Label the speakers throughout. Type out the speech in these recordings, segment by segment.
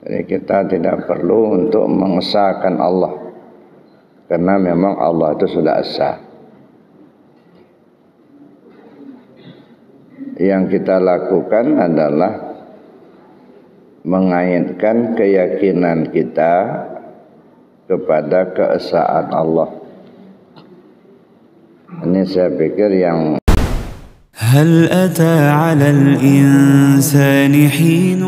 Speaker 1: Jadi kita tidak perlu untuk mengesahkan Allah, karena memang Allah itu sudah esa. Yang kita lakukan adalah mengaitkan keyakinan kita kepada keesaan Allah. Ini saya pikir yang
Speaker 2: هل أتى على الإنسان حين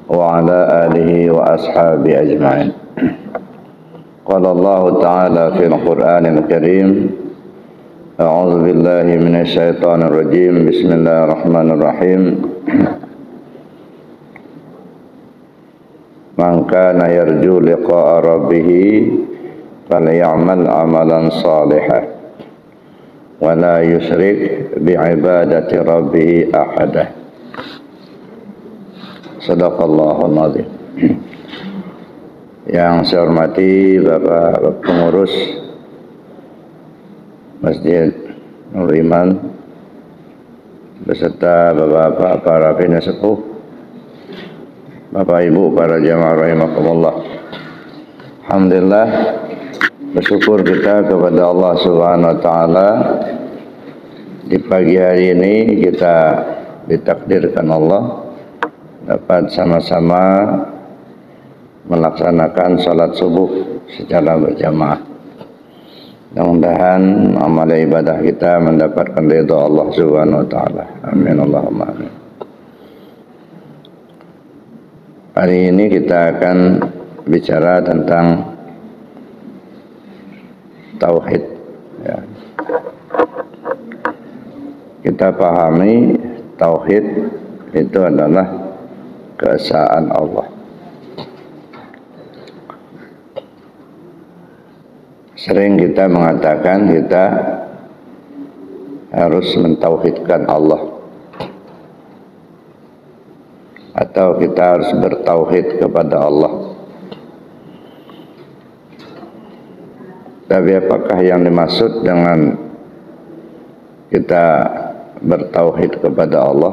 Speaker 1: وعلى آله وأصحابه أجمعين. قال الله تعالى في القرآن الكريم: أعوذ بالله من الشيطان الرجيم، بسم الله الرحمن الرحيم. من كان يرجو لقاء ربه فليعمل عملا صالحا ولا يشرك بعبادة ربه أحدا. Sadaqallahul Azim. Yang saya hormati Bapak pengurus Masjid Nur Iman beserta Bapak-bapak para pimpinan sepuh, Bapak Ibu para jamaah rahimakumullah. Alhamdulillah, bersyukur kita kepada Allah Subhanahu wa taala, di pagi hari ini kita ditakdirkan Allah dapat sama-sama melaksanakan salat subuh secara berjamaah. Mudah-mudahan amal ibadah kita mendapatkan ridha Allah Subhanahu wa taala. Amin Allahumma amin. Hari ini kita akan bicara tentang tauhid, ya. Kita pahami tauhid itu adalah keesaan Allah. Sering kita mengatakan kita harus mentauhidkan Allah, atau kita harus bertauhid kepada Allah. Tapi apakah yang dimaksud dengan kita bertauhid kepada Allah?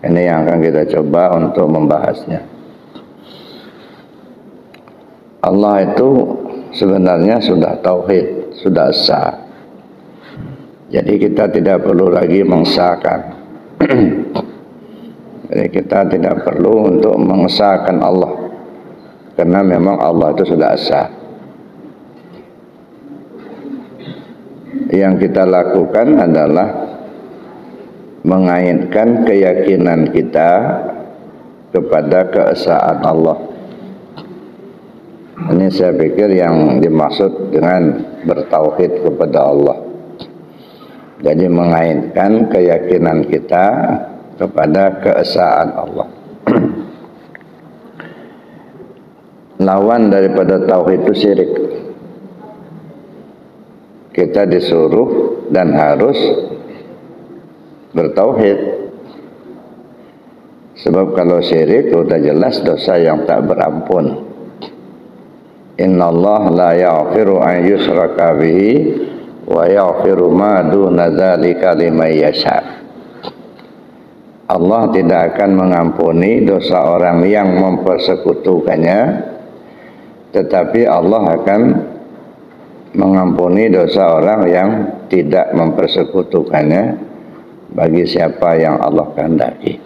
Speaker 1: Ini yang akan kita coba untuk membahasnya. Allah itu sebenarnya sudah tauhid, sudah esa. Jadi kita tidak perlu lagi mengesahkan. Jadi kita tidak perlu untuk mengesahkan Allah, karena memang Allah itu sudah esa. Yang kita lakukan adalah mengaitkan keyakinan kita kepada keesaan Allah. Ini saya pikir yang dimaksud dengan bertauhid kepada Allah. Jadi mengaitkan keyakinan kita kepada keesaan Allah. Lawan daripada tauhid itu syirik. Kita disuruh dan harus bertauhid. Sebab kalau syirik sudah jelas dosa yang tak berampun. Innallaha la yaghfiru an yushraka bihi wa yaghfiru ma duna dzalika liman yasha. Allah tidak akan mengampuni dosa orang yang mempersekutukannya, tetapi Allah akan mengampuni dosa orang yang tidak mempersekutukannya bagi siapa yang Allah kehendaki.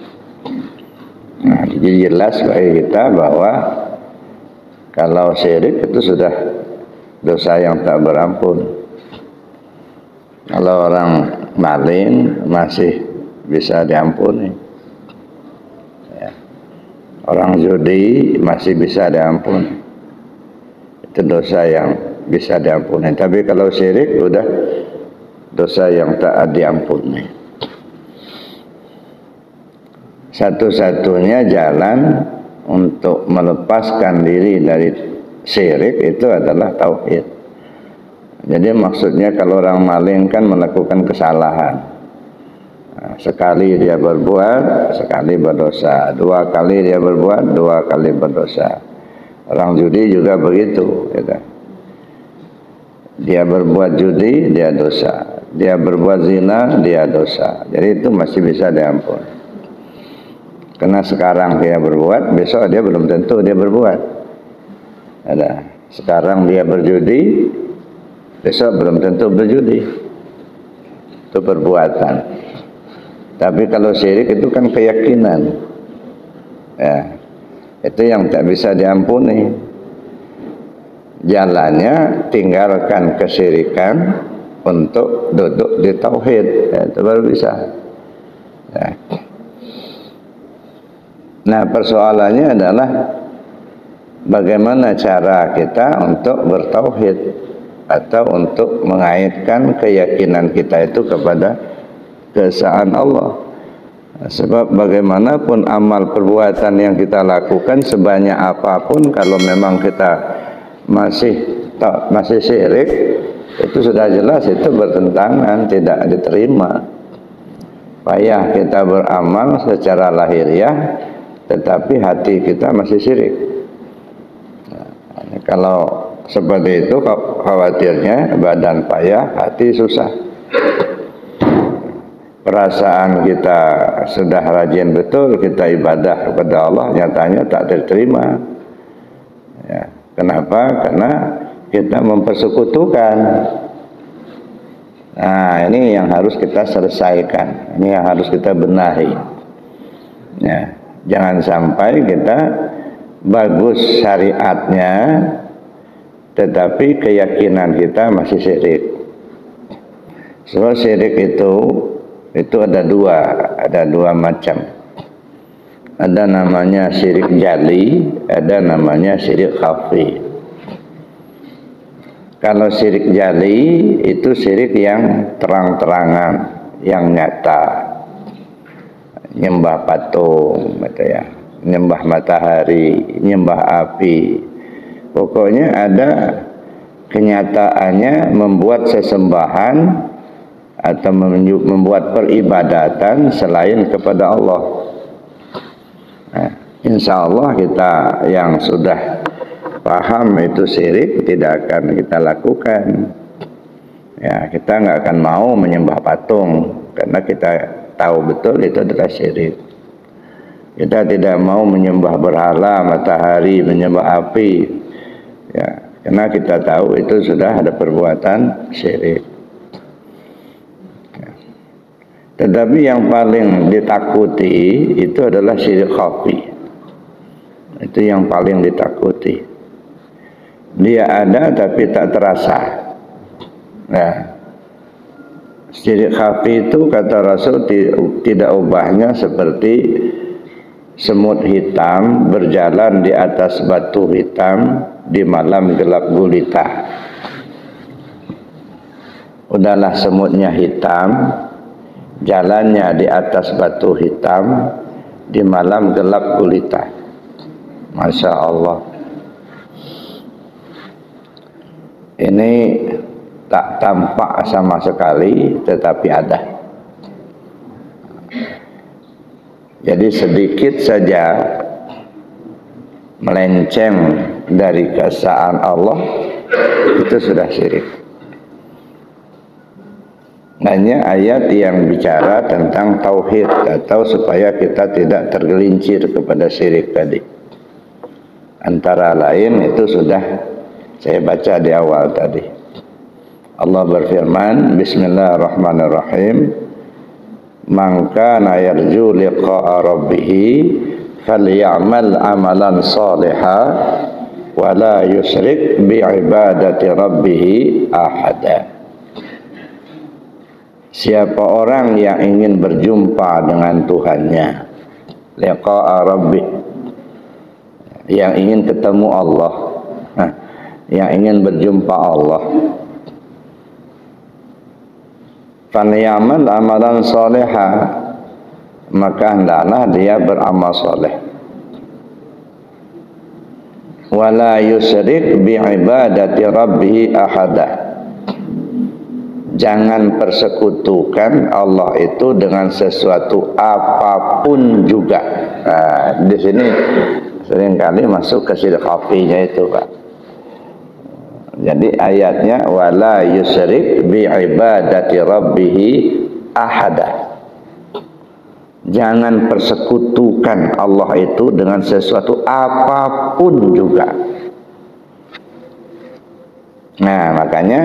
Speaker 1: Nah, jadi jelas bagi kita bahwa kalau syirik itu sudah dosa yang tak berampun. Kalau orang maling masih bisa diampuni, ya. Orang judi masih bisa diampuni, itu dosa yang bisa diampuni. Tapi kalau syirik udah dosa yang tak diampuni. Satu-satunya jalan untuk melepaskan diri dari syirik itu adalah tauhid. Jadi maksudnya kalau orang maling kan melakukan kesalahan. Nah, sekali dia berbuat, sekali berdosa. Dua kali dia berbuat, dua kali berdosa. Orang judi juga begitu, gitu. Dia berbuat judi, dia dosa. Dia berbuat zina, dia dosa. Jadi itu masih bisa diampuni. Karena sekarang dia berbuat, besok dia belum tentu dia berbuat. Ada. Sekarang dia berjudi, besok belum tentu berjudi. Itu perbuatan. Tapi kalau syirik itu kan keyakinan. Ya. Itu yang tak bisa diampuni. Jalannya tinggalkan kesyirikan untuk duduk di tauhid, ya, itu baru bisa. Ya. Nah, persoalannya adalah bagaimana cara kita untuk bertauhid atau untuk mengaitkan keyakinan kita itu kepada keesaan Allah. Sebab bagaimanapun amal perbuatan yang kita lakukan sebanyak apapun, kalau memang kita masih syirik, itu sudah jelas itu bertentangan, tidak diterima. Payah kita beramal secara lahiriah, tetapi hati kita masih syirik. Nah, kalau seperti itu, khawatirnya badan payah, hati susah. Perasaan kita sudah rajin betul, kita ibadah kepada Allah, nyatanya tak diterima. Ya. Kenapa? Karena kita mempersekutukan. Nah, ini yang harus kita selesaikan. Ini yang harus kita benahi. Ya, jangan sampai kita bagus syariatnya, tetapi keyakinan kita masih syirik. Sebab syirik itu ada dua macam. Ada namanya syirik jali, ada namanya syirik khafi. Kalau syirik jali itu syirik yang terang-terangan, yang nyata. Nyembah patung, gitu ya. Nyembah matahari, nyembah api. Pokoknya ada kenyataannya membuat sesembahan atau membuat peribadatan selain kepada Allah. Nah, insya Allah kita yang sudah paham itu syirik tidak akan kita lakukan. Ya, kita nggak akan mau menyembah patung karena kita tahu betul itu adalah syirik. Kita tidak mau menyembah berhala, matahari, menyembah api. Ya, karena kita tahu itu sudah ada perbuatan syirik. Tetapi yang paling ditakuti itu adalah syirik khafi. Itu yang paling ditakuti. Dia ada tapi tak terasa. Nah, syirik khafi itu kata Rasul tidak ubahnya seperti semut hitam berjalan di atas batu hitam di malam gelap gulita. Udahlah semutnya hitam, jalannya di atas batu hitam di malam gelap gulita. Masya Allah. Ini tak tampak sama sekali, tetapi ada. Jadi sedikit saja melenceng dari keesaan Allah, itu sudah syirik. Hanya ayat yang bicara tentang tauhid atau supaya kita tidak tergelincir kepada syirik tadi. Antara lain itu sudah saya baca di awal tadi. Allah berfirman, Bismillahirrahmanirrahim. Man kana yarju liqa'a rabbih falyamal amalan shalihan wa la yusyrik bi ibadati rabbih ahada. Siapa orang yang ingin berjumpa dengan Tuhannya, liqa'a rabbih, yang ingin ketemu Allah, yang ingin berjumpa Allah, falyamal amalan shalihan, maka hendaklah dia beramal soleh. Wala yusyrik bi ibadati rabbih ahada. Jangan persekutukan Allah itu dengan sesuatu apapun juga. Nah, di sini seringkali masuk ke syirik khafinya itu, Pak. Jadi ayatnya wala yusyrik bi ibadati rabbih ahada. Jangan persekutukan Allah itu dengan sesuatu apapun juga. Nah, makanya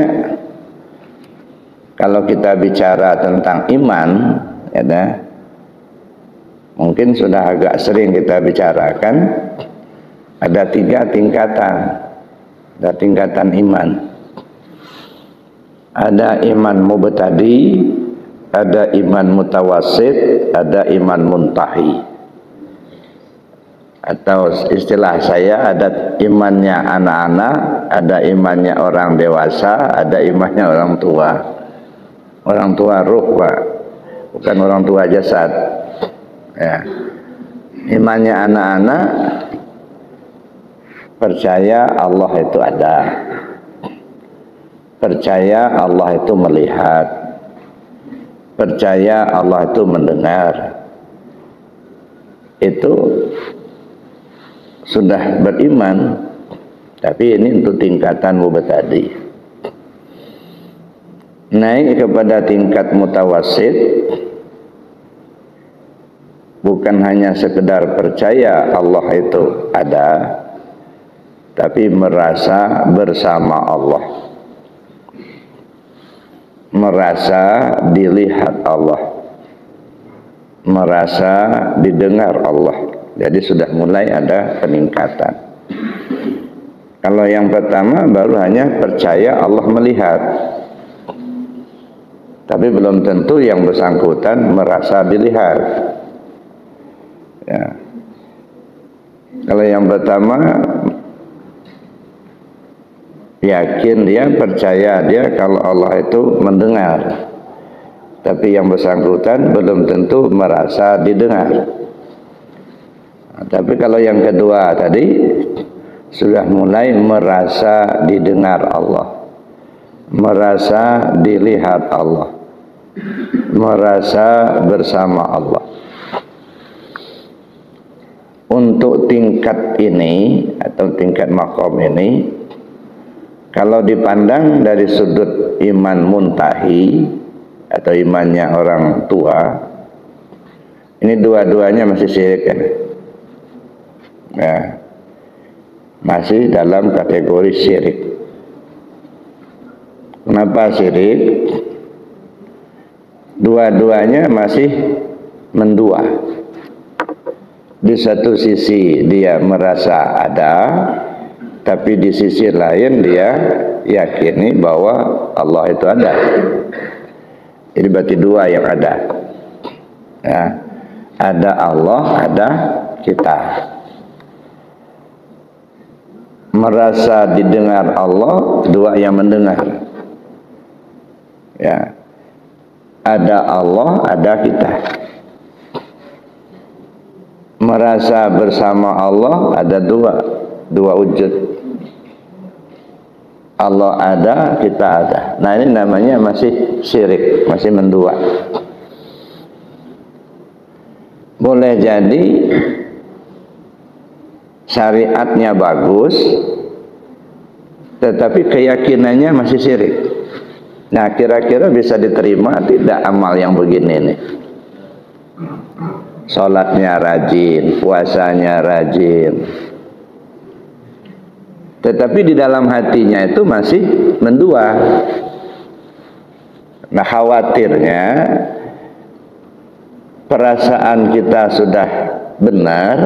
Speaker 1: kalau kita bicara tentang iman, ya, mungkin sudah agak sering kita bicarakan, ada 3 tingkatan. Ada tingkatan iman. Ada iman mubtadi, ada iman mutawassit, ada iman muntahi. Atau istilah saya, ada imannya anak-anak, ada imannya orang dewasa, ada imannya orang tua. Orang tua ruh, Pak, bukan orang tua jasad. Ya. Imannya anak-anak, percaya Allah itu ada, percaya Allah itu melihat, percaya Allah itu mendengar. Itu sudah beriman. Tapi ini untuk tingkatan mubtadi. Naik kepada tingkat mutawassit, bukan hanya sekedar percaya Allah itu ada, tapi merasa bersama Allah, merasa dilihat Allah, merasa didengar Allah. Jadi sudah mulai ada peningkatan. Kalau yang pertama baru hanya percaya Allah melihat, tapi belum tentu yang bersangkutan merasa dilihat. Ya. Kalau yang pertama yakin dia, percaya dia kalau Allah itu mendengar, tapi yang bersangkutan belum tentu merasa didengar. Nah, tapi kalau yang kedua tadi sudah mulai merasa didengar Allah, merasa dilihat Allah, merasa bersama Allah. Untuk tingkat ini atau tingkat makom ini, kalau dipandang dari sudut iman muntahi atau imannya orang tua, ini dua-duanya masih syirik kan? Ya, masih dalam kategori syirik. Kenapa syirik? Dua-duanya masih mendua. Di satu sisi dia merasa ada, tapi di sisi lain dia yakini bahwa Allah itu ada. Jadi berarti dua yang ada. Ya, ada Allah, ada kita. Merasa didengar Allah, dua yang mendengar. Ya, ada Allah, ada kita. Merasa bersama Allah, ada dua wujud. Allah ada, kita ada. Nah, ini namanya masih syirik, masih mendua. Boleh jadi syariatnya bagus, tetapi keyakinannya masih syirik. Nah, kira-kira bisa diterima tidak amal yang begini nih? Sholatnya rajin, puasanya rajin, tetapi di dalam hatinya itu masih mendua. Nah, khawatirnya perasaan kita sudah benar,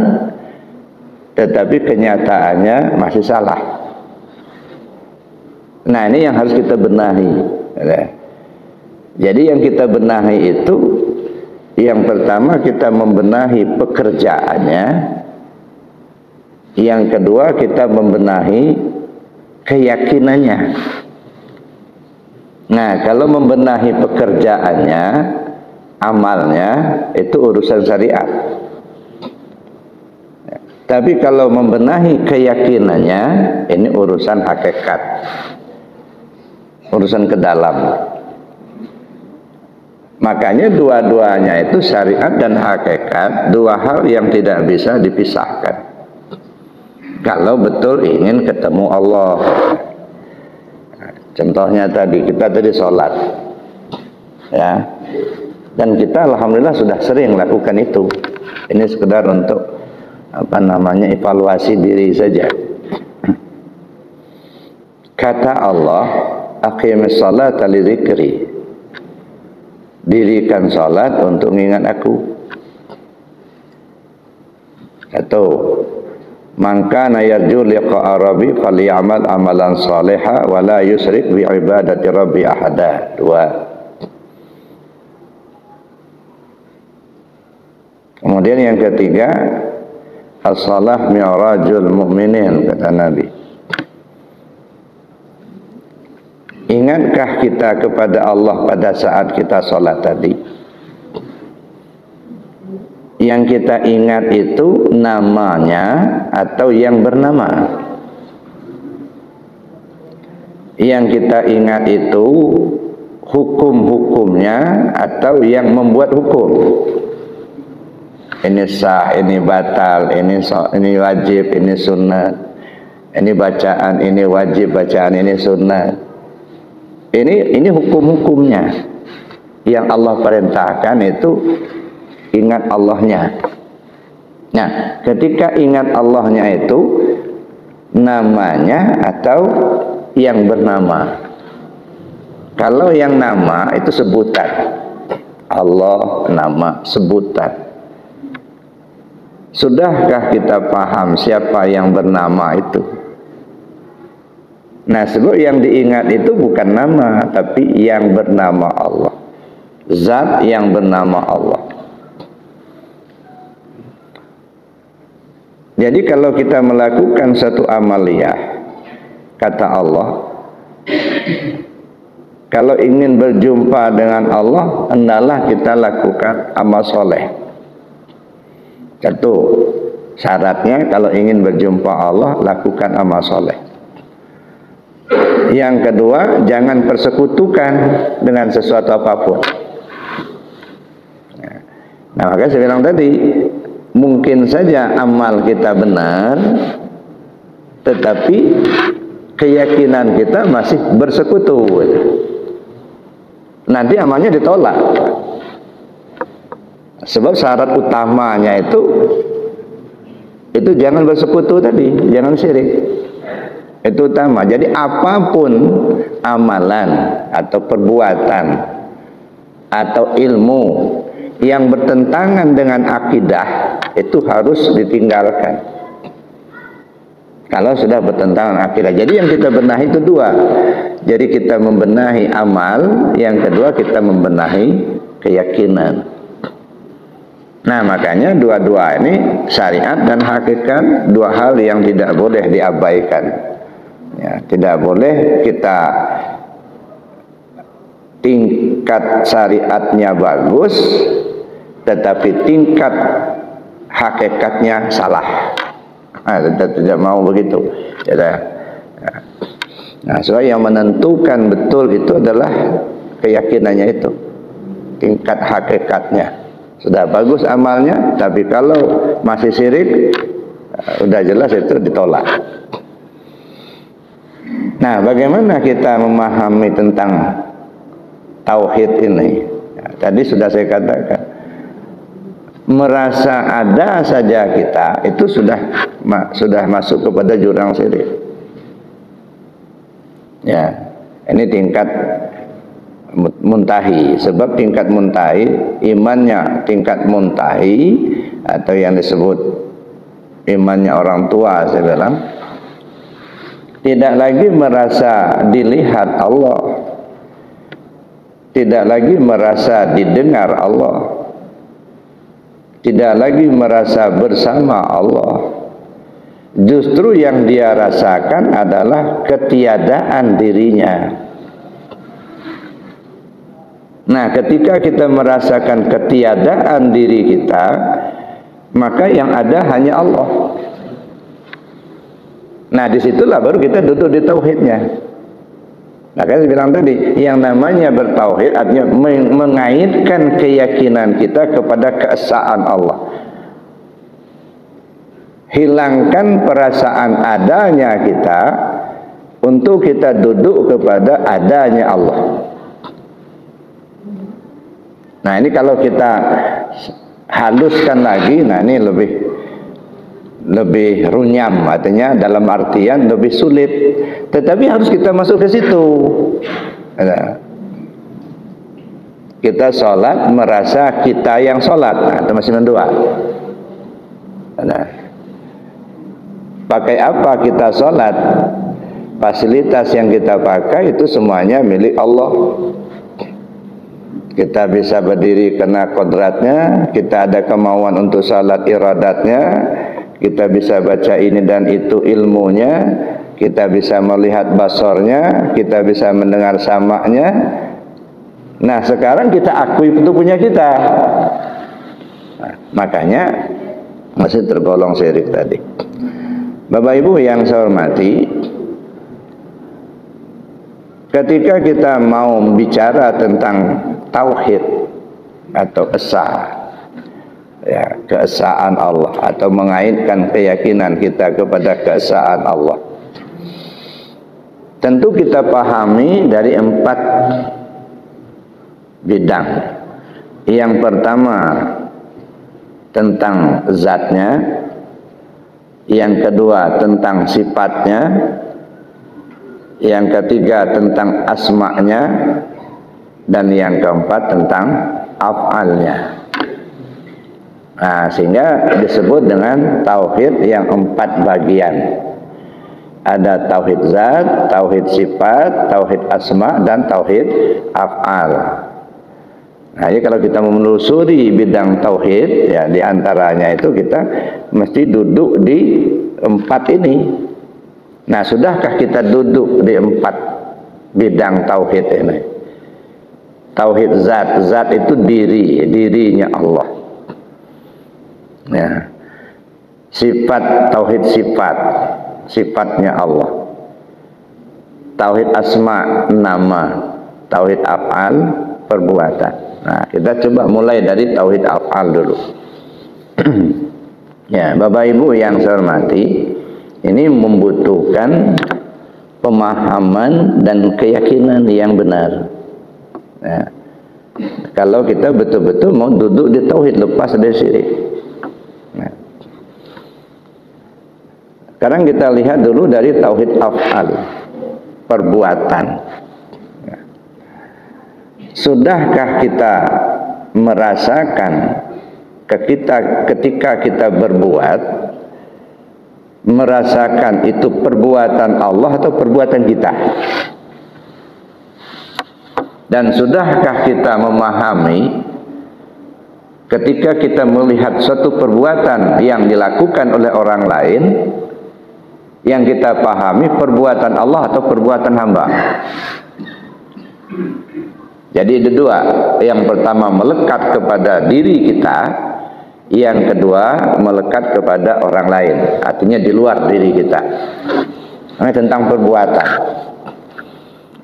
Speaker 1: tetapi kenyataannya masih salah. Nah, ini yang harus kita benahi. Jadi yang kita benahi itu, yang pertama kita membenahi pekerjaannya, yang kedua kita membenahi keyakinannya. Nah, kalau membenahi pekerjaannya, amalnya itu urusan syariat. Tapi kalau membenahi keyakinannya, ini urusan hakikat, urusan ke dalam. Makanya dua-duanya itu syariat dan hakikat, dua hal yang tidak bisa dipisahkan. Kalau betul ingin ketemu Allah. Contohnya tadi, kita tadi sholat, ya, dan kita alhamdulillah sudah sering lakukan itu. Ini sekedar untuk evaluasi diri saja. Kata Allah, aqimis salata li dzikri, dirikan salat untuk mengingat aku. Satu, man kana yarju liqa'a rabbi falyamal amalan shaliha wa la yusyrik bi ibadati rabbi ahada. Dua. Kemudian yang ketiga, as-salah mi'rajul mu'minin, kata Nabi. Ingatkah kita kepada Allah pada saat kita sholat tadi? Yang kita ingat itu namanya atau yang bernama? Yang kita ingat itu hukum-hukumnya atau yang membuat hukum? Ini sah, ini batal, ini wajib, ini sunnah. Ini bacaan, ini wajib, bacaan ini sunnah. Ini hukum-hukumnya. Yang Allah perintahkan itu ingat Allahnya. Nah, ketika ingat Allahnya itu namanya atau yang bernama. Kalau yang nama itu sebutan. Allah nama sebutan. Sudahkah kita paham siapa yang bernama itu? Nah, sebab yang diingat itu bukan nama, tapi yang bernama Allah. Zat yang bernama Allah. Jadi kalau kita melakukan satu amaliyah, kata Allah, kalau ingin berjumpa dengan Allah, hendaklah kita lakukan amal soleh. Satu, syaratnya kalau ingin berjumpa Allah, lakukan amal soleh. Yang kedua, jangan persekutukan dengan sesuatu apapun. Nah, makanya saya bilang tadi, mungkin saja amal kita benar, tetapi keyakinan kita masih bersekutu. Nanti amalnya ditolak. Sebab syarat utamanya itu jangan bersekutu tadi, jangan syirik. Itu utama. Jadi apapun amalan atau perbuatan atau ilmu yang bertentangan dengan akidah itu harus ditinggalkan. Kalau sudah bertentangan akidah. Jadi yang kita benahi itu dua. Jadi kita membenahi amal, yang kedua kita membenahi keyakinan. Nah, makanya dua-dua ini syariat dan hakikat, dua hal yang tidak boleh diabaikan. Ya, tidak boleh kita tingkat syariatnya bagus, tetapi tingkat hakikatnya salah. Nah, kita tidak mau begitu. Nah, sebab yang menentukan betul itu adalah keyakinannya itu, tingkat hakikatnya. Sudah bagus amalnya, tapi kalau masih syirik, udah jelas itu ditolak. Nah, bagaimana kita memahami tentang tauhid ini? Ya, tadi sudah saya katakan, merasa ada saja kita itu sudah masuk kepada jurang syirik. Ya, ini tingkat muntahi. Sebab tingkat muntahi, imannya tingkat muntahi, atau yang disebut imannya orang tua, saya bilang, tidak lagi merasa dilihat Allah, tidak lagi merasa didengar Allah, tidak lagi merasa bersama Allah. Justru yang dia rasakan adalah ketiadaan dirinya. Nah, ketika kita merasakan ketiadaan diri kita, maka yang ada hanya Allah. Nah, disitulah baru kita duduk di tauhidnya. Nah, kan saya bilang tadi, yang namanya bertauhid artinya mengaitkan keyakinan kita kepada keesaan Allah. Hilangkan perasaan adanya kita untuk kita duduk kepada adanya Allah. Nah, ini kalau kita haluskan lagi, nah ini lebih runyam, artinya dalam artian lebih sulit, tetapi harus kita masuk ke situ. Nah, kita sholat merasa kita yang sholat, nah, itu masih mendua. Nah, pakai apa kita sholat? Fasilitas yang kita pakai itu semuanya milik Allah. Kita bisa berdiri karena kodratnya, kita ada kemauan untuk salat iradatnya, kita bisa baca ini dan itu ilmunya, kita bisa melihat basornya, kita bisa mendengar samaknya. Nah, sekarang kita akui itu punya kita. Nah, makanya masih tergolong syirik tadi. Bapak Ibu yang saya hormati, ketika kita mau bicara tentang tauhid atau esa, ya, keesaan Allah, atau mengaitkan keyakinan kita kepada keesaan Allah, tentu kita pahami dari 4 bidang. Yang pertama tentang zatnya, yang kedua tentang sifatnya, yang ketiga tentang asma'nya, dan yang keempat tentang af'alnya. Nah, sehingga disebut dengan tauhid yang 4 bagian. Ada tauhid zat, tauhid sifat, tauhid asma, dan tauhid af'al. Nah, jadi kalau kita menelusuri bidang tauhid, ya diantaranya itu kita mesti duduk di 4 ini. Nah, sudahkah kita duduk di 4 bidang tauhid ini? Tauhid zat, zat itu dirinya Allah. Ya. Sifat, tauhid sifat, sifatnya Allah. Tauhid asma, nama. Tauhid af'al, perbuatan. Nah, kita coba mulai dari tauhid af'al dulu. Ya, Bapak Ibu yang saya hormati, ini membutuhkan pemahaman dan keyakinan yang benar. Ya. Kalau kita betul-betul mau duduk di tauhid, lepas dari syirik. Nah, sekarang kita lihat dulu dari tauhid af'al, perbuatan. Ya. Sudahkah kita merasakan ketika kita berbuat, merasakan itu perbuatan Allah atau perbuatan kita? Dan sudahkah kita memahami ketika kita melihat suatu perbuatan yang dilakukan oleh orang lain, yang kita pahami perbuatan Allah atau perbuatan hamba? Jadi ada 2. Yang pertama melekat kepada diri kita, yang kedua melekat kepada orang lain, artinya di luar diri kita. Ini tentang perbuatan.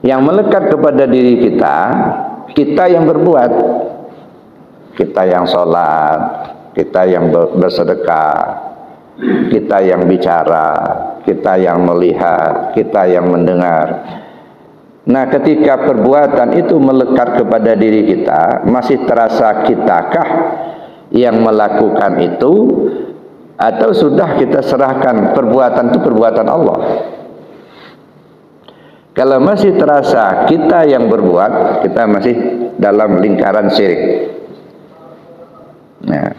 Speaker 1: Yang melekat kepada diri kita, kita yang berbuat, kita yang sholat, kita yang bersedekah, kita yang bicara, kita yang melihat, kita yang mendengar. Nah, ketika perbuatan itu melekat kepada diri kita, masih terasa kitakah yang melakukan itu, atau sudah kita serahkan perbuatan itu perbuatan Allah? Kalau masih terasa kita yang berbuat, kita masih dalam lingkaran syirik. Nah,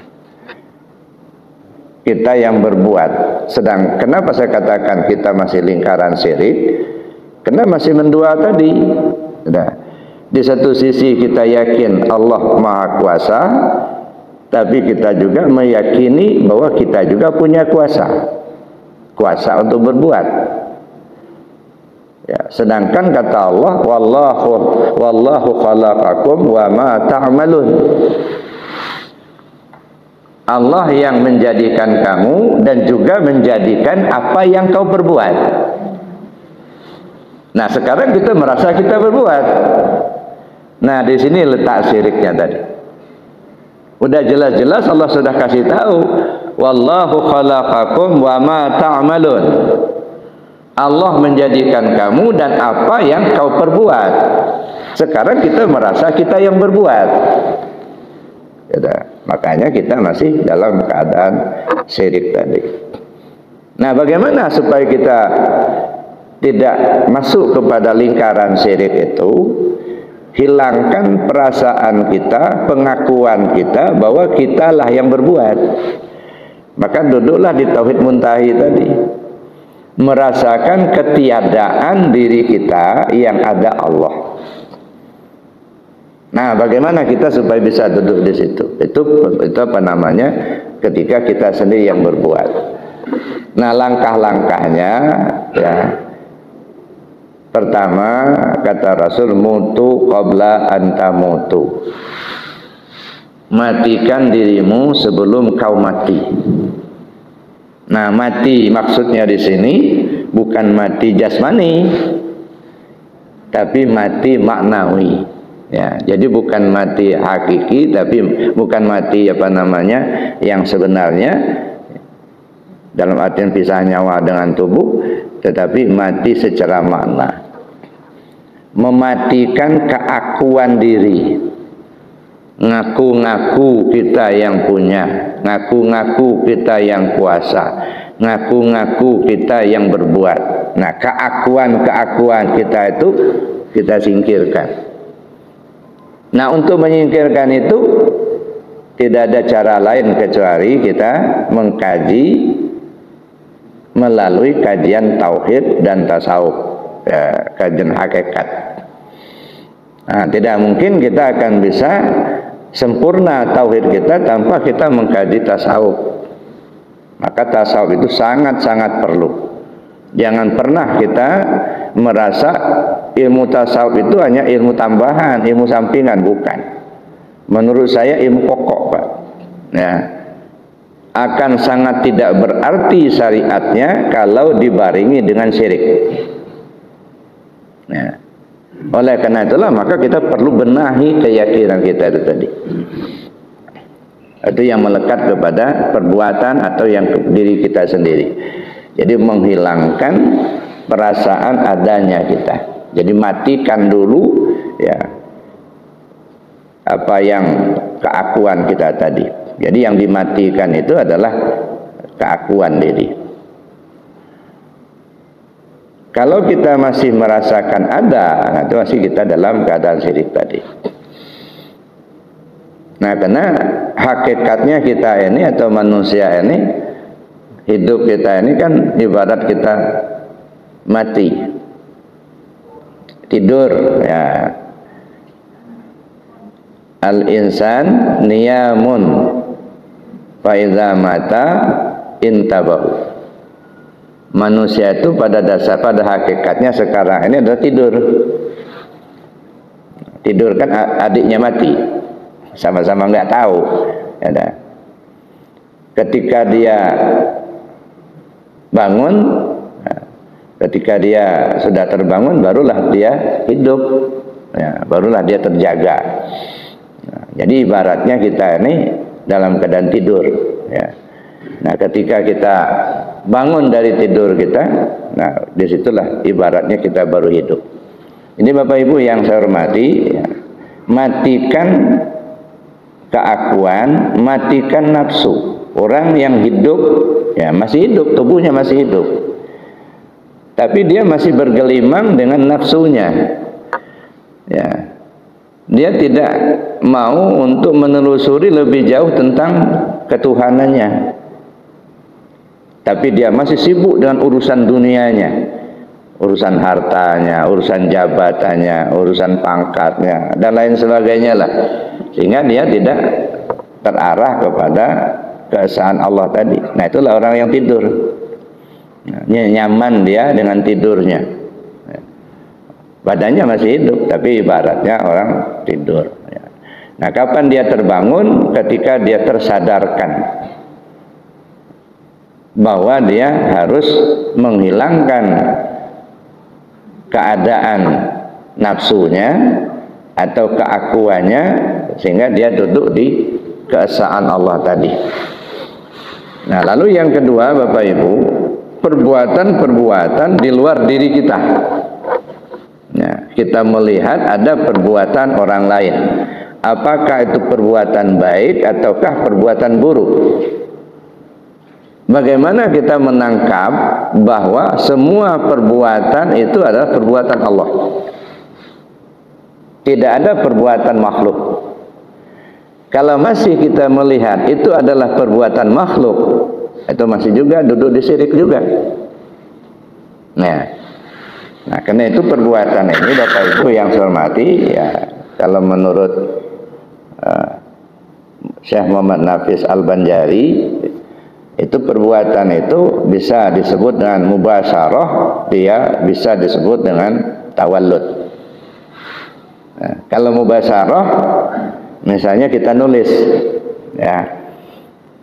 Speaker 1: kita yang berbuat. Sedang kenapa saya katakan kita masih lingkaran syirik? Karena masih mendua tadi. Nah, di satu sisi kita yakin Allah Maha Kuasa, tapi kita juga meyakini bahwa kita juga punya kuasa untuk berbuat. Ya, sedangkan kata Allah, wallahu khalaqakum wa ma ta'malun. Allah yang menjadikan kamu dan juga menjadikan apa yang kau perbuat. Nah, sekarang kita merasa kita berbuat. Nah, di sini letak syiriknya tadi. Udah jelas-jelas Allah sudah kasih tahu, wallahu khalaqakum wa ma ta'malun. Allah menjadikan kamu dan apa yang kau perbuat. Sekarang kita merasa kita yang berbuat. Makanya kita masih dalam keadaan syirik tadi. Nah, bagaimana supaya kita tidak masuk kepada lingkaran syirik itu? Hilangkan perasaan kita, pengakuan kita bahwa kitalah yang berbuat. Maka duduklah di tauhid muntahi tadi, merasakan ketiadaan diri kita yang ada Allah. Nah, bagaimana kita supaya bisa duduk di situ? Itu apa namanya? Ketika kita sendiri yang berbuat. Nah, langkah-langkahnya ya. Pertama, kata Rasul, mutu qabla anta mutu. Matikan dirimu sebelum kau mati. Nah, mati maksudnya di sini bukan mati jasmani, tapi mati maknawi. Ya, jadi bukan mati hakiki, tapi bukan mati apa namanya yang sebenarnya dalam artian pisah nyawa dengan tubuh, tetapi mati secara makna. Mematikan keakuan diri. Ngaku-ngaku kita yang punya, ngaku-ngaku kita yang kuasa, ngaku-ngaku kita yang berbuat. Nah, keakuan-keakuan kita itu kita singkirkan. Nah, untuk menyingkirkan itu tidak ada cara lain kecuali kita mengkaji melalui kajian tauhid dan tasawuf, ya, kajian hakikat. Nah, tidak mungkin kita akan bisa sempurna tauhid kita tanpa kita mengkaji tasawuf. Maka tasawuf itu sangat-sangat perlu. Jangan pernah kita merasa ilmu tasawuf itu hanya ilmu tambahan, ilmu sampingan, bukan. Menurut saya ilmu pokok, Pak. Ya. Akan sangat tidak berarti syariatnya kalau dibarengi dengan syirik. Ya. Oleh karena itulah maka kita perlu benahi keyakinan kita itu tadi. Itu yang melekat kepada perbuatan atau yang diri kita sendiri. Jadi menghilangkan perasaan adanya kita. Jadi matikan dulu ya apa yang keakuan kita tadi. Jadi yang dimatikan itu adalah keakuan diri. Kalau kita masih merasakan ada, nah itu masih kita dalam keadaan syirik tadi. Nah, karena hakikatnya kita ini atau manusia ini, hidup kita ini kan ibarat kita mati, tidur, ya. Al-insan niyamun fa idza mata intabahu. Manusia itu pada hakikatnya sekarang ini adalah tidur. Tidur kan adiknya mati, sama-sama nggak tahu. Ya, ketika dia bangun, ketika dia sudah terbangun, barulah dia hidup, ya, barulah dia terjaga. Jadi ibaratnya kita ini dalam keadaan tidur. Ya. Nah, ketika kita bangun dari tidur kita, nah disitulah ibaratnya kita baru hidup. Ini Bapak Ibu yang saya hormati, ya, matikan keakuan, matikan nafsu. Orang yang hidup, ya masih hidup, tubuhnya masih hidup, tapi dia masih bergelimang dengan nafsunya. Ya, dia tidak mau untuk menelusuri lebih jauh tentang ketuhanannya. Tapi dia masih sibuk dengan urusan dunianya, urusan hartanya, urusan jabatannya, urusan pangkatnya, dan lain sebagainya lah. Sehingga dia tidak terarah kepada keesaan Allah tadi. Nah, itulah orang yang tidur. Nah, nyaman dia dengan tidurnya. Badannya masih hidup, tapi ibaratnya orang tidur. Nah, kapan dia terbangun? Ketika dia tersadarkan bahwa dia harus menghilangkan keadaan nafsunya atau keakuannya, sehingga dia duduk di keesaan Allah tadi. Nah, lalu yang kedua Bapak Ibu, perbuatan-perbuatan di luar diri kita. Ya, kita melihat ada perbuatan orang lain. Apakah itu perbuatan baik ataukah perbuatan buruk? Bagaimana kita menangkap bahwa semua perbuatan itu adalah perbuatan Allah? Tidak ada perbuatan makhluk. Kalau masih kita melihat itu adalah perbuatan makhluk, itu masih juga duduk di syirik juga. Nah, karena itu perbuatan ini Bapak Ibu yang saya hormati, ya, kalau menurut Syekh Muhammad Nafis Al-Banjari, itu perbuatan itu bisa disebut dengan mubasyarah, dia bisa disebut dengan tawallud. Nah, kalau mubasyarah, misalnya kita nulis, ya,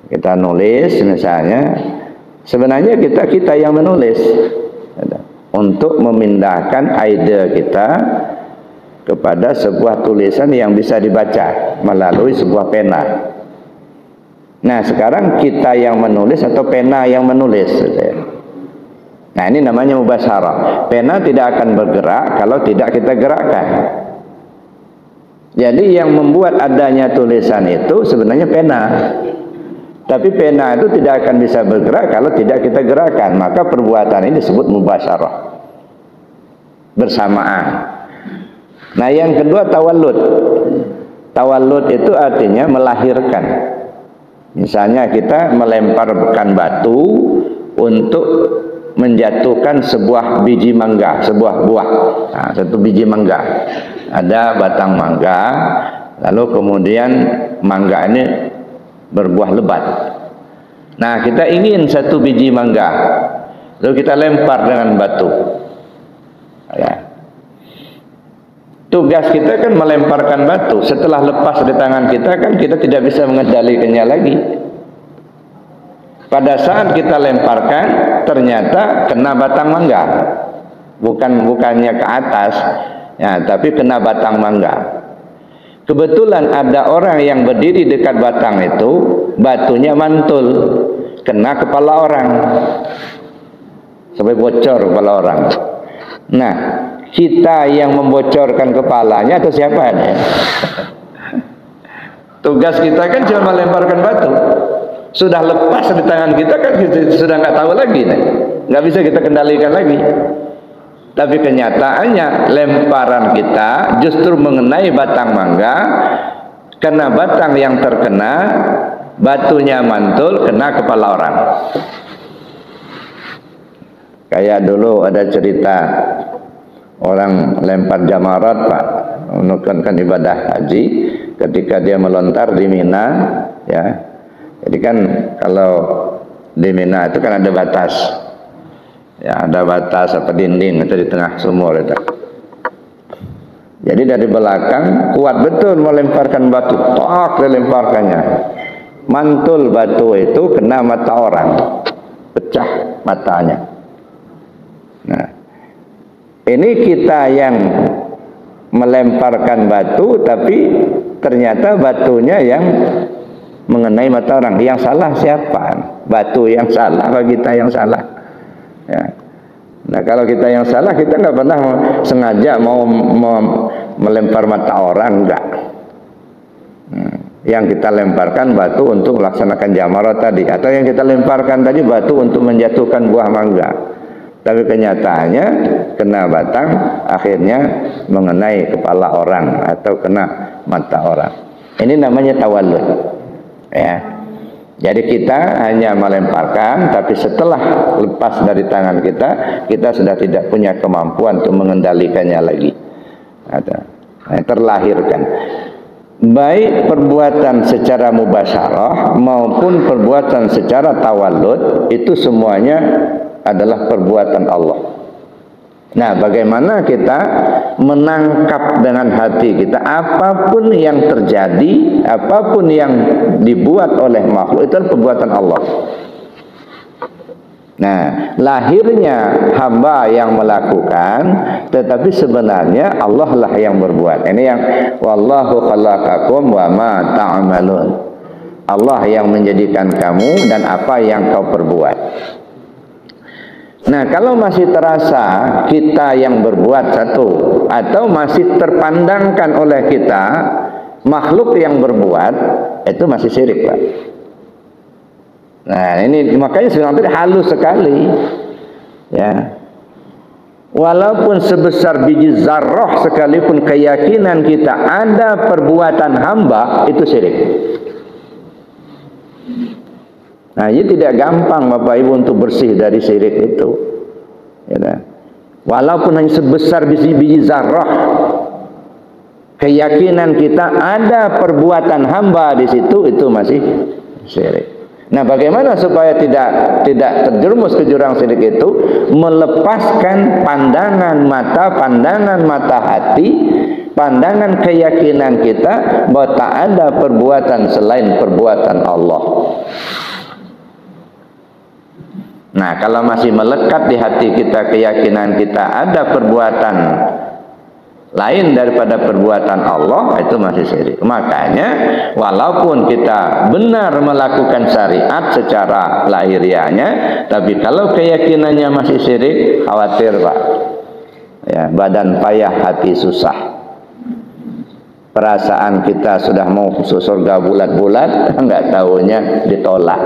Speaker 1: kita nulis misalnya, sebenarnya kita yang menulis untuk memindahkan ide kita kepada sebuah tulisan yang bisa dibaca melalui sebuah pena. Nah, sekarang kita yang menulis atau pena yang menulis? Nah, ini namanya mubasyarah. Pena tidak akan bergerak kalau tidak kita gerakkan. Jadi yang membuat adanya tulisan itu sebenarnya pena. Tapi pena itu tidak akan bisa bergerak kalau tidak kita gerakkan. Maka perbuatan ini disebut mubasyarah, bersamaan. Nah, yang kedua tawallud. Tawallud itu artinya melahirkan. Misalnya kita melemparkan batu untuk menjatuhkan sebuah biji mangga, sebuah buah. Nah, satu biji mangga. Ada batang mangga, lalu kemudian mangga ini berbuah lebat. Nah, kita ingin satu biji mangga, lalu kita lempar dengan batu. Ya. Tugas kita kan melemparkan batu. Setelah lepas di tangan kita kan kita tidak bisa mengendalikannya lagi. Pada saat kita lemparkan, ternyata kena batang mangga. Bukannya ke atas, ya, tapi kena batang mangga. Kebetulan ada orang yang berdiri dekat batang itu, batunya mantul, kena kepala orang, sampai bocor kepala orang. Nah, kita yang membocorkan kepalanya atau siapa ya? Tugas kita kan cuma melemparkan batu. Sudah lepas di tangan kita kan kita sudah nggak tahu lagi, nggak bisa kita kendalikan lagi. Tapi kenyataannya lemparan kita justru mengenai batang mangga, kena batang yang terkena, batunya mantul, kena kepala orang. Kayak dulu ada cerita orang lempar jamarat, Pak, menunaikan ibadah haji, ketika dia melontar di Mina, ya. Jadi kan kalau di Mina itu kan ada batas, ya, ada batas apa dinding itu di tengah sumur itu. Jadi dari belakang kuat betul melemparkan batu, tok dilemparkannya, mantul batu itu kena mata orang, pecah matanya. Nah, ini kita yang melemparkan batu, tapi ternyata batunya yang mengenai mata orang. Yang salah siapa? Batu yang salah apa kita yang salah? Ya. Nah, kalau kita yang salah, kita nggak pernah sengaja mau melempar mata orang, enggak. Yang kita lemparkan batu untuk melaksanakan jamarat tadi, atau yang kita lemparkan tadi batu untuk menjatuhkan buah mangga. Tapi kenyataannya kena batang, akhirnya mengenai kepala orang atau kena mata orang. Ini namanya tawallud, ya. Jadi kita hanya melemparkan, tapi setelah lepas dari tangan kita, kita sudah tidak punya kemampuan untuk mengendalikannya lagi. Terlahirkan. Baik perbuatan secara mubasyarah maupun perbuatan secara tawallud, itu semuanya adalah perbuatan Allah. Nah, bagaimana kita menangkap dengan hati kita apapun yang terjadi, apapun yang dibuat oleh makhluk, itu adalah perbuatan Allah. Nah, lahirnya hamba yang melakukan, tetapi sebenarnya Allah lah yang berbuat. Ini yang wallahu khalaqakum wa ma ta'malun. Allah yang menjadikan kamu dan apa yang kau perbuat. Nah, kalau masih terasa kita yang berbuat satu, atau masih terpandangkan oleh kita makhluk yang berbuat, itu masih syirik, Pak. Nah, ini makanya sebenarnya halus sekali, ya. Walaupun sebesar biji zarrah sekalipun keyakinan kita ada perbuatan hamba, itu syirik. Nah, ini tidak gampang Bapak Ibu untuk bersih dari syirik itu. Ya, walaupun hanya sebesar biji zarrah, keyakinan kita ada perbuatan hamba di situ, itu masih syirik. Nah, bagaimana supaya tidak terjerumus ke jurang syirik itu? Melepaskan pandangan mata hati, pandangan keyakinan kita bahwa tak ada perbuatan selain perbuatan Allah. Nah, kalau masih melekat di hati kita keyakinan kita ada perbuatan lain daripada perbuatan Allah, itu masih syirik. Makanya walaupun kita benar melakukan syariat secara lahiriahnya, tapi kalau keyakinannya masih syirik, khawatir, Pak. Ya, badan payah, hati susah. Perasaan kita sudah mau masuk surga bulat-bulat, enggak tahunya ditolak.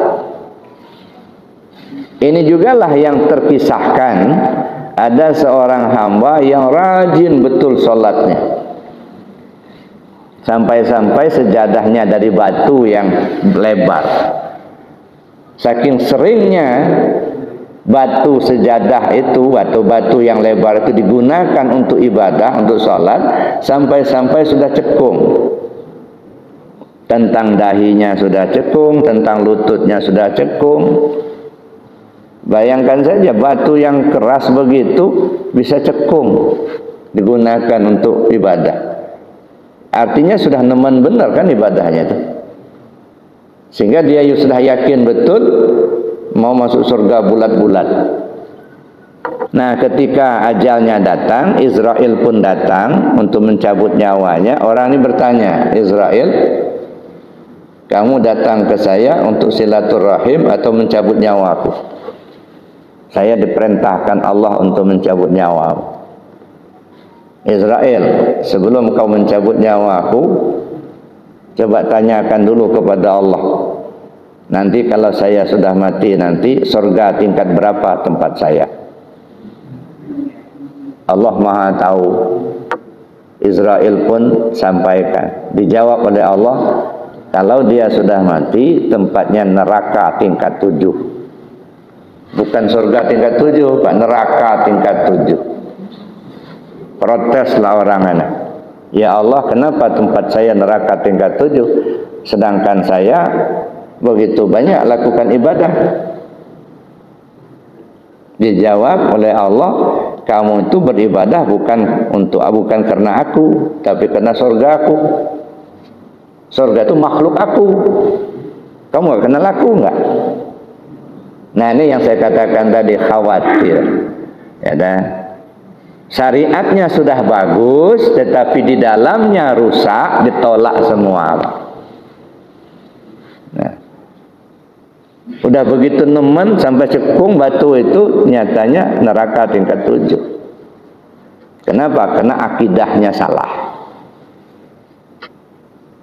Speaker 1: Ini jugalah yang terkisahkan, ada seorang hamba yang rajin betul sholatnya, sampai-sampai sejadahnya dari batu yang lebar. Saking seringnya batu sejadah itu, batu-batu yang lebar itu digunakan untuk ibadah, untuk sholat, sampai-sampai sudah cekung. Tentang dahinya sudah cekung, tentang lututnya sudah cekung. Bayangkan saja batu yang keras begitu bisa cekung digunakan untuk ibadah. Artinya sudah nemen benar kan ibadahnya itu. Sehingga dia sudah yakin betul mau masuk surga bulat-bulat. Nah, ketika ajalnya datang, Israel pun datang untuk mencabut nyawanya. Orang ini bertanya, Israel, kamu datang ke saya untuk silaturahim atau mencabut nyawaku? Saya diperintahkan Allah untuk mencabut nyawamu. Israel, sebelum kau mencabut nyawaku, coba tanyakan dulu kepada Allah. Nanti kalau saya sudah mati nanti, surga tingkat berapa tempat saya? Allah Maha tahu. Israel pun sampaikan. Dijawab oleh Allah, kalau dia sudah mati, tempatnya neraka tingkat 7. Bukan surga tingkat 7, Pak, neraka tingkat 7. Proteslah orang anak. Ya Allah, kenapa tempat saya neraka tingkat 7, sedangkan saya begitu banyak lakukan ibadah? Dijawab oleh Allah, kamu itu beribadah bukan karena aku, tapi karena surgaku. Surga itu makhluk aku. Kamu gak kenal aku enggak? Nah, ini yang saya katakan tadi, khawatir. Ya dah. Syariatnya sudah bagus, tetapi di dalamnya rusak, ditolak semua. Nah, udah begitu nemen sampai cekung batu itu, nyatanya neraka tingkat 7. Kenapa? Karena akidahnya salah.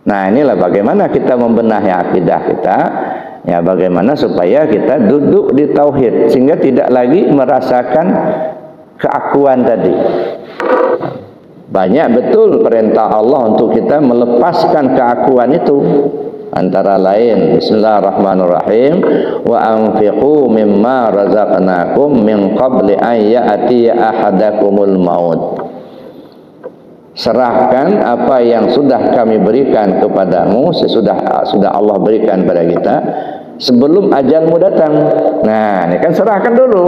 Speaker 1: Nah, inilah bagaimana kita membenahi akidah kita. Ya, bagaimana supaya kita duduk di tauhid sehingga tidak lagi merasakan keakuan tadi. Banyak betul perintah Allah untuk kita melepaskan keakuan itu. Antara lain, Bismillahirrahmanirrahim, wa anfiqu mimma razaqnakum min qabli an ya'tiya ahadakumul maut. Serahkan apa yang sudah kami berikan kepadamu, sudah Allah berikan pada kita sebelum ajalmu datang. Nah, ini kan serahkan dulu.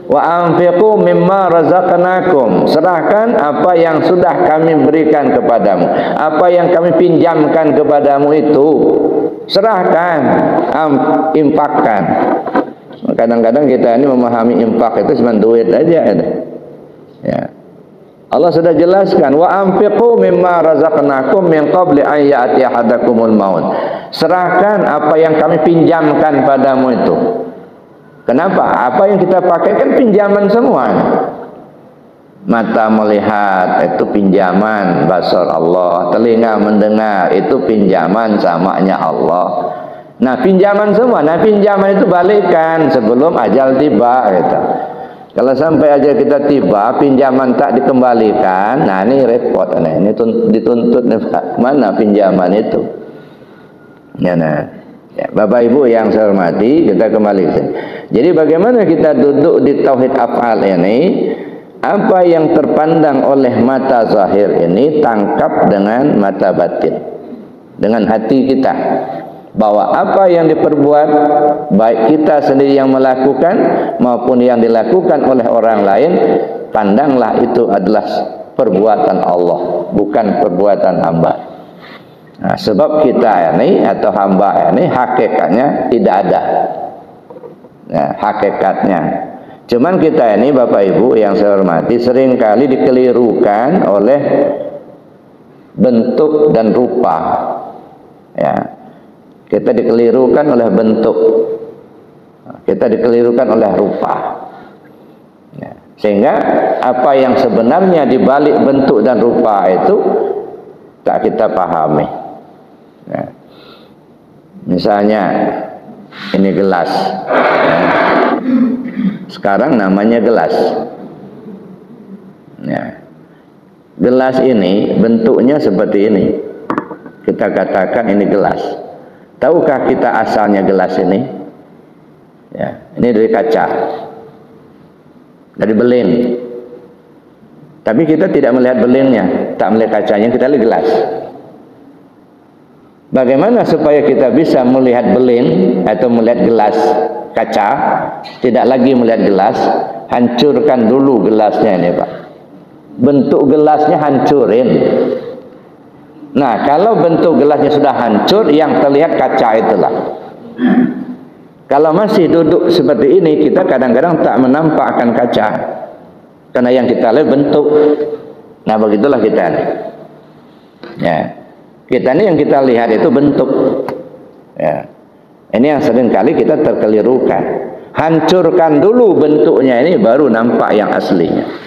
Speaker 1: Wa anfiqu mimma razaqnakum. Serahkan apa yang sudah kami berikan kepadamu, apa yang kami pinjamkan kepadamu itu. Serahkan, infakkan. Kadang-kadang kita ini memahami infak itu cuma duit aja. Ya. Allah sudah jelaskan, wa anfiqu mimma razaqnakum min qabli an ya'tiya ahadakumul maut. Serahkan apa yang kami pinjamkan padamu itu Kenapa? Apa yang kita pakai kan pinjaman semua. Mata melihat itu pinjaman basar Allah, telinga mendengar itu pinjaman samanya Allah. Nah pinjaman semua, nah pinjaman itu balikan sebelum ajal tiba gitu. Kalau sampai ajal kita tiba, pinjaman tak dikembalikan, nah ini repot, nah ini dituntut mana pinjaman itu. Ya, nah, ya, Bapak Ibu yang saya hormati, kita kembali ke sini. Jadi bagaimana kita duduk di tauhid af'al ini? Apa yang terpandang oleh mata zahir ini tangkap dengan mata batin, dengan hati kita, bahwa apa yang diperbuat baik kita sendiri yang melakukan maupun yang dilakukan oleh orang lain, pandanglah itu adalah perbuatan Allah, bukan perbuatan hamba. Nah, sebab kita ini atau hamba ini hakikatnya tidak ada. Nah, hakikatnya. Cuman kita ini Bapak Ibu yang saya hormati seringkali dikelirukan oleh bentuk dan rupa. Ya. Kita dikelirukan oleh bentuk. Kita dikelirukan oleh rupa. Ya. Sehingga apa yang sebenarnya di balik bentuk dan rupa itu tak kita pahami. Ya. Misalnya ini gelas. Ya. Sekarang namanya gelas. Ya. Gelas ini bentuknya seperti ini. Kita katakan ini gelas. Tahukah kita asalnya gelas ini? Ya, ini dari kaca, dari beling. Tapi kita tidak melihat belingnya, tak melihat kacanya, kita lihat gelas. Bagaimana supaya kita bisa melihat beling atau melihat gelas kaca, tidak lagi melihat gelas? Hancurkan dulu gelasnya ini Pak. Bentuk gelasnya hancurin. Nah kalau bentuk gelasnya sudah hancur, yang terlihat kaca itulah. Kalau masih duduk seperti ini, kita kadang-kadang tak menampakkan kaca, karena yang kita lihat bentuk. Nah begitulah kita nih. Ya. Kita ini yang kita lihat itu bentuk. Ya. Ini yang seringkali kita terkelirukan. Hancurkan dulu bentuknya ini, baru nampak yang aslinya.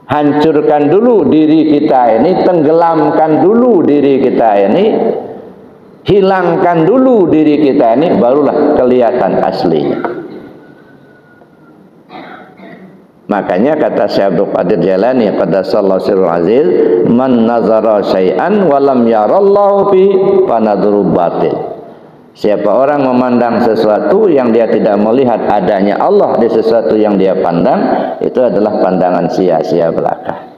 Speaker 1: Hancurkan dulu diri kita ini, tenggelamkan dulu diri kita ini, hilangkan dulu diri kita ini, barulah kelihatan aslinya. Makanya kata Syekh Abdul Qadir Jailani qaddasallahu sirrul aziz, man nazara syai'an wa lam yarallahu fi fanadru batil. Siapa orang memandang sesuatu yang dia tidak melihat adanya Allah di sesuatu yang dia pandang, itu adalah pandangan sia-sia belaka.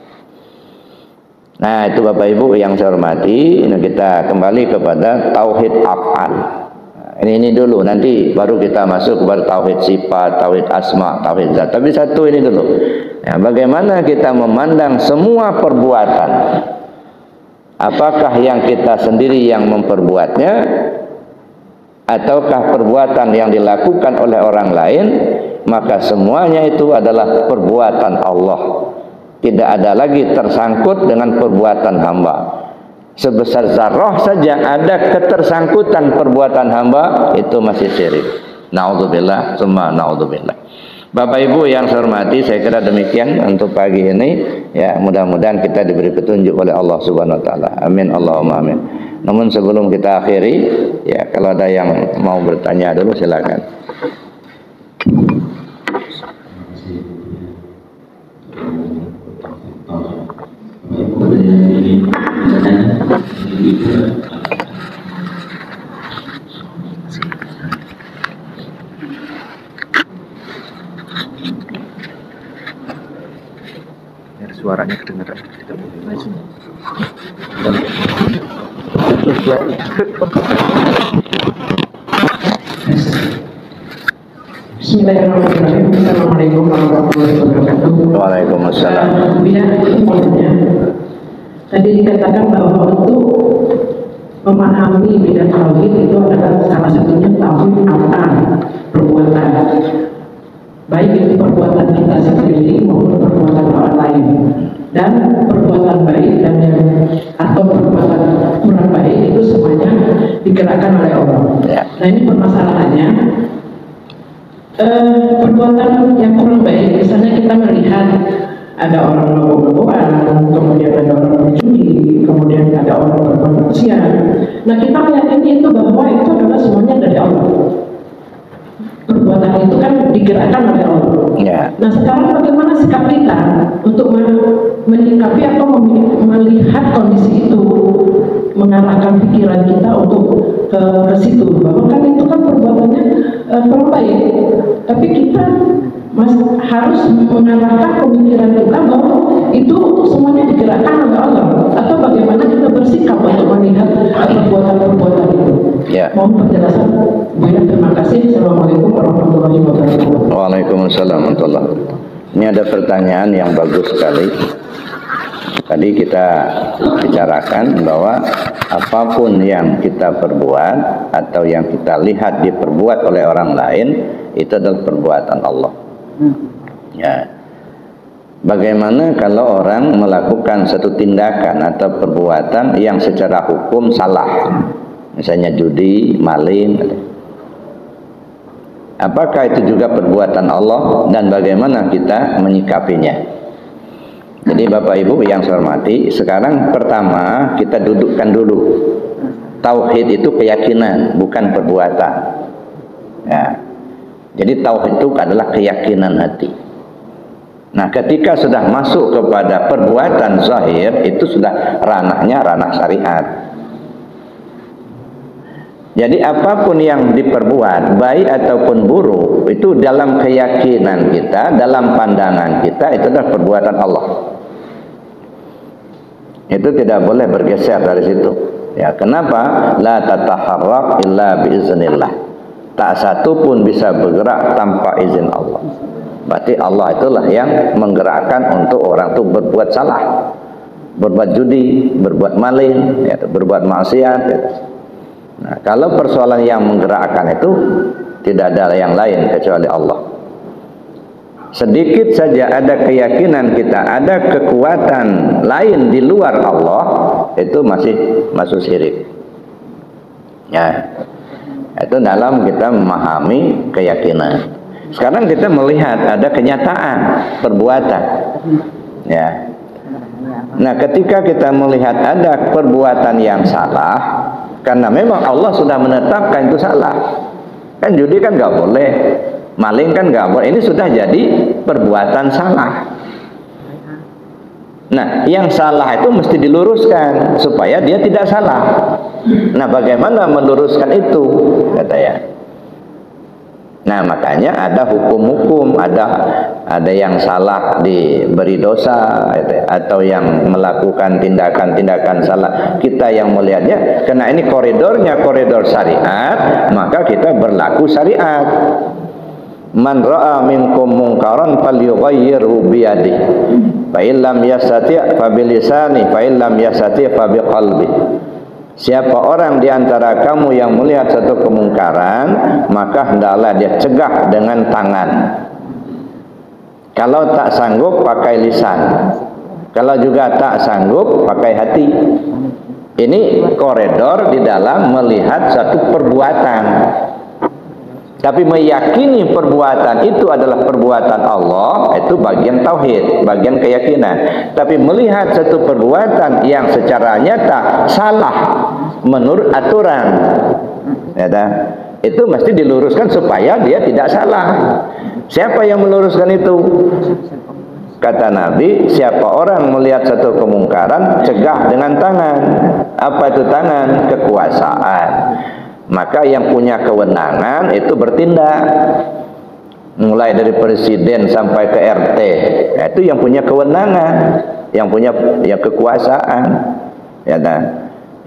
Speaker 1: Nah itu Bapak Ibu yang saya hormati, ini kita kembali kepada tauhid af'al. Ini dulu, nanti baru kita masuk kepada tauhid sifat, tauhid asma, tauhid zat. Tapi satu ini dulu. Ya, bagaimana kita memandang semua perbuatan? Apakah yang kita sendiri yang memperbuatnya, ataukah perbuatan yang dilakukan oleh orang lain? Maka semuanya itu adalah perbuatan Allah. Tidak ada lagi tersangkut dengan perbuatan hamba. Sebesar zarrah saja ada ketersangkutan perbuatan hamba, itu masih syirik. Na'udzubillah, summa na'udzubillah. Bapak Ibu yang saya hormati, saya kira demikian untuk pagi ini. Ya, mudah-mudahan kita diberi petunjuk oleh Allah Subhanahu wa taala. Amin Allahumma amin. Namun sebelum kita akhiri, ya kalau ada yang mau bertanya dulu silakan.
Speaker 3: Suaranya kedengaran.
Speaker 4: Bismillahirrahmanirrahim. Assalamualaikum warahmatullahi wabarakatuh.
Speaker 1: Waalaikumsalam.
Speaker 4: Tadi dikatakan bahwa untuk memahami bidang tauhid itu adalah salah satunya tauhid af'al, perbuatan. Baik itu perbuatan kita sendiri maupun perbuatan orang lain. Dan perbuatan baik dan atau perbuatan kurang baik itu semuanya digerakkan oleh Allah.
Speaker 1: Ya.
Speaker 4: Nah ini permasalahannya, perbuatan yang kurang baik, misalnya kita melihat ada orang mabuk-mabukan, kemudian ada orang berjudi, kemudian ada orang berbuat maksiat. Nah kita meyakini itu bahwa itu adalah semuanya dari Allah. Perbuatan itu kan digerakkan oleh Allah.
Speaker 1: Ya.
Speaker 4: Nah sekarang bagaimana sikap kita untuk menyikapi atau melihat kondisi itu, mengarahkan pikiran kita untuk ke situ, bahwa kan itu kan perbuatannya kurang baik, tapi kita harus mengarahkan pemikiran kita bahwa itu semuanya digerakkan oleh Allah, atau bagaimana kita bersikap untuk melihat perbuatan-perbuatan itu.
Speaker 1: Ya.
Speaker 4: Mohon penjelasan. Terima kasih. Assalamualaikum warahmatullahi wabarakatuh.
Speaker 1: Waalaikumsalam warahmatullahi wabarakatuh. Ini ada pertanyaan yang bagus sekali. Tadi kita bicarakan bahwa apapun yang kita perbuat atau yang kita lihat diperbuat oleh orang lain, itu adalah perbuatan Allah. Ya. Bagaimana kalau orang melakukan satu tindakan atau perbuatan yang secara hukum salah, misalnya judi, maling, apakah itu juga perbuatan Allah dan bagaimana kita menyikapinya? Jadi Bapak Ibu yang saya hormati, sekarang pertama kita dudukkan dulu, tauhid itu keyakinan, bukan perbuatan. Ya. Jadi tauhid itu adalah keyakinan hati. Nah, ketika sudah masuk kepada perbuatan zahir, itu sudah ranahnya ranah syariat. Jadi apapun yang diperbuat, baik ataupun buruk, itu dalam keyakinan kita, dalam pandangan kita, itu adalah perbuatan Allah. Itu tidak boleh bergeser dari situ. Ya, kenapa? La tataharrak illa biiznillah. Tak satu pun bisa bergerak tanpa izin Allah. Berarti Allah itulah yang menggerakkan untuk orang itu berbuat salah, berbuat judi, berbuat maling, ya, berbuat maksiat. Ya. Nah, kalau persoalan yang menggerakkan itu tidak ada yang lain kecuali Allah. Sedikit saja ada keyakinan kita, ada kekuatan lain di luar Allah, itu masih masuk syirik. Ya, itu dalam kita memahami keyakinan. Sekarang kita melihat ada kenyataan perbuatan. Ya. Nah, ketika kita melihat ada perbuatan yang salah, karena memang Allah sudah menetapkan itu salah. Kan judi kan nggak boleh, maling kan nggak boleh. Ini sudah jadi perbuatan salah. Nah, yang salah itu mesti diluruskan supaya dia tidak salah. Nah, bagaimana meluruskan itu, katanya? Nah, makanya ada hukum-hukum, ada yang salah diberi dosa, atau yang melakukan tindakan-tindakan salah. Kita yang melihatnya, karena ini koridornya koridor syariat, maka kita berlaku syariat. Man ra'a minkum munkaran falyughayyirhu biyadihi. Fa illam yastati' fa bilisani, fa illam yastati' fa biqalbi. Siapa orang di antara kamu yang melihat satu kemungkaran, maka hendaklah dia cegah dengan tangan. Kalau tak sanggup, pakai lisan. Kalau juga tak sanggup, pakai hati. Ini koridor di dalam melihat satu perbuatan. Tapi meyakini perbuatan itu adalah perbuatan Allah, itu bagian tauhid, bagian keyakinan. Tapi melihat satu perbuatan yang secara nyata salah menurut aturan, ya, itu mesti diluruskan supaya dia tidak salah. Siapa yang meluruskan itu? Kata Nabi, siapa orang melihat satu kemungkaran, cegah dengan tangan. Apa itu tangan? Kekuasaan. Maka yang punya kewenangan itu bertindak, mulai dari presiden sampai ke RT, itu yang punya kewenangan, yang punya kekuasaan. Ya,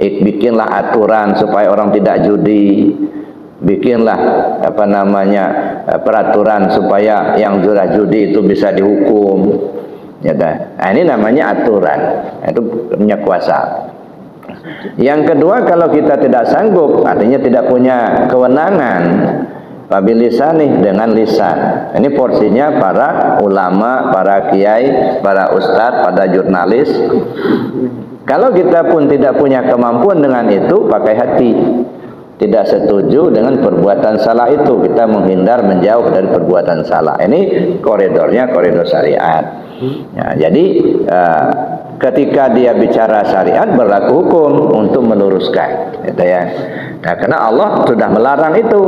Speaker 1: bikinlah aturan supaya orang tidak judi, bikinlah peraturan supaya yang judi itu bisa dihukum. Ya, nah, ini namanya aturan, itu punya kuasa. Yang kedua, kalau kita tidak sanggup, artinya tidak punya kewenangan, fabilisani, dengan lisan. Ini porsinya para ulama, para kiai, para ustadz, para jurnalis. Kalau kita pun tidak punya kemampuan dengan itu, pakai hati. tidak setuju dengan perbuatan salah itu, kita menghindar menjauh dari perbuatan salah. Ini koridornya koridor syariat. Ya, jadi ketika dia bicara syariat berlaku hukum untuk meluruskan, gitu ya. Nah, karena Allah sudah melarang itu.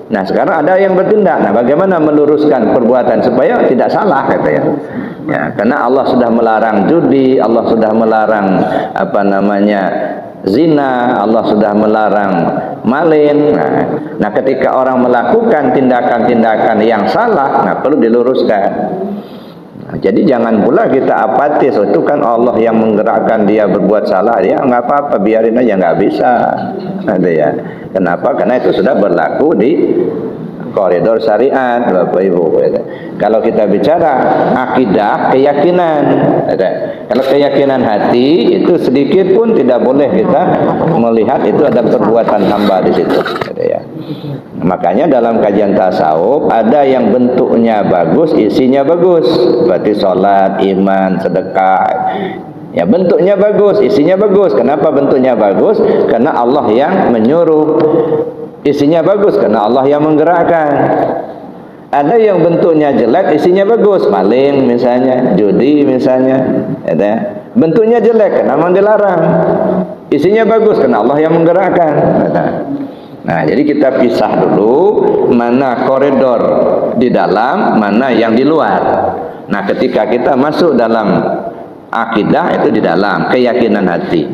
Speaker 1: Nah, sekarang ada yang bertindak. Nah, bagaimana meluruskan perbuatan supaya tidak salah, gitu ya. Ya, karena Allah sudah melarang judi, Allah sudah melarang zina, Allah sudah melarang maling. Nah, ketika orang melakukan tindakan-tindakan yang salah, nah perlu diluruskan. Nah, jadi jangan pula kita apatis, itu kan Allah yang menggerakkan dia berbuat salah, ya nggak apa-apa, biarin aja, nggak bisa. Ada ya. Kenapa? Karena itu sudah berlaku di koridor syariat, Bapak Ibu. Kalau kita bicara akidah, keyakinan, kalau keyakinan hati itu sedikit pun tidak boleh kita melihat itu ada perbuatan hamba di situ, ya. Makanya dalam kajian tasawuf ada yang bentuknya bagus, isinya bagus, berarti sholat, iman, sedekah. Ya, bentuknya bagus, isinya bagus. Kenapa bentuknya bagus? Karena Allah yang menyuruh. Isinya bagus karena Allah yang menggerakkan. Ada yang bentuknya jelek, isinya bagus, maling misalnya, judi misalnya, ya. Bentuknya jelek karena memang dilarang. Isinya bagus karena Allah yang menggerakkan. Nah, jadi kita pisah dulu mana koridor di dalam, mana yang di luar. Nah, ketika kita masuk dalam akidah itu di dalam keyakinan hati.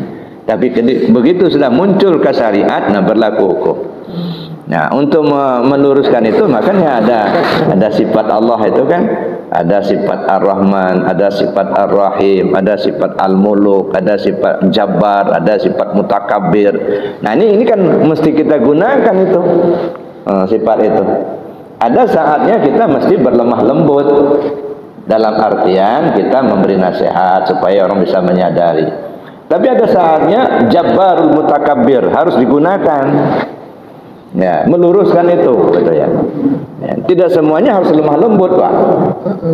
Speaker 1: Tapi begitu sudah muncul ke syariat, nah berlaku hukum. Nah, untuk meluruskan itu makanya ada sifat Allah itu kan, ada sifat Ar-Rahman, ada sifat Ar-Rahim, ada sifat Al-Muluk, ada sifat Jabbar, ada sifat Mutakabbir. Nah, ini kan mesti kita gunakan itu sifat itu. Ada saatnya kita mesti berlemah lembut, dalam artian kita memberi nasihat supaya orang bisa menyadari. Tapi ada saatnya Jabbarul Mutakabbir harus digunakan. Ya, meluruskan itu, gitu ya. Ya, tidak semuanya harus lemah lembut, Pak.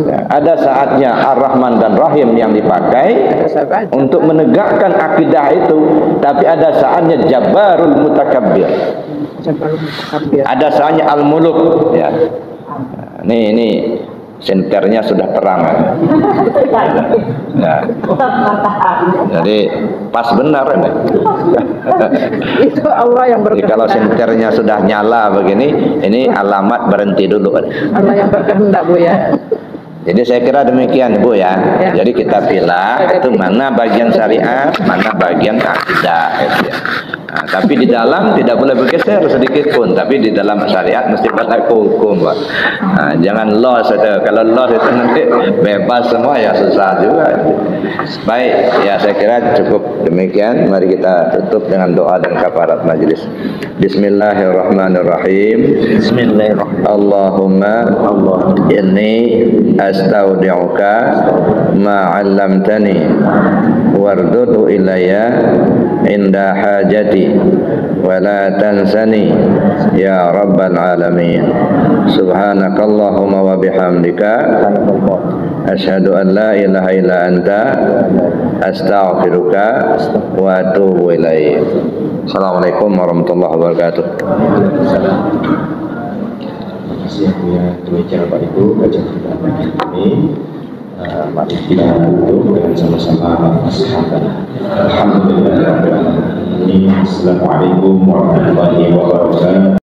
Speaker 1: Ya, ada saatnya Ar-Rahman dan Rahim yang dipakai untuk menegakkan akidah itu, tapi ada saatnya Jabbarul Mutakabbir. Ada saatnya Al-Muluk, ya. Ini senternya sudah terang. Nah, jadi pas benar ini.
Speaker 5: Itu Allah yang berkehendak.
Speaker 1: Jadi kalau senternya sudah nyala begini, ini alamat berhenti dulu.
Speaker 5: Allah yang berkehendak, Bu ya.
Speaker 1: Jadi saya kira demikian, Bu ya. Jadi kita pilih itu mana bagian syariat, mana bagian akidah, gitu ya. Nah, tapi di dalam tidak boleh bergeser sedikit pun, tapi di dalam syariat mesti berlaku hukum, Pak. Nah, jangan loss itu. Kalau loss itu nanti bebas semua, ya susah juga. Baik, ya saya kira cukup demikian. Mari kita tutup dengan doa dan kafarat majelis. Bismillahirrahmanirrahim. Bismillahirrahmanirrahim. Allahumma inni astaudi'uka ma 'allamtani wardudu ilayya inda hajati wa la tansani ya rabbal alamin. Subhanakallahumma wa bihamdika asyhadu an la ilaha illa anta astaghfiruka wa atubu ilaik. Assalamualaikum warahmatullahi wabarakatuh.
Speaker 6: Demikian Bapak Ibu kajian kita pagi ini. Mari kita duduk dengan sama-sama nasihatkan. Alhamdulillah. Assalamualaikum warahmatullahi wabarakatuh.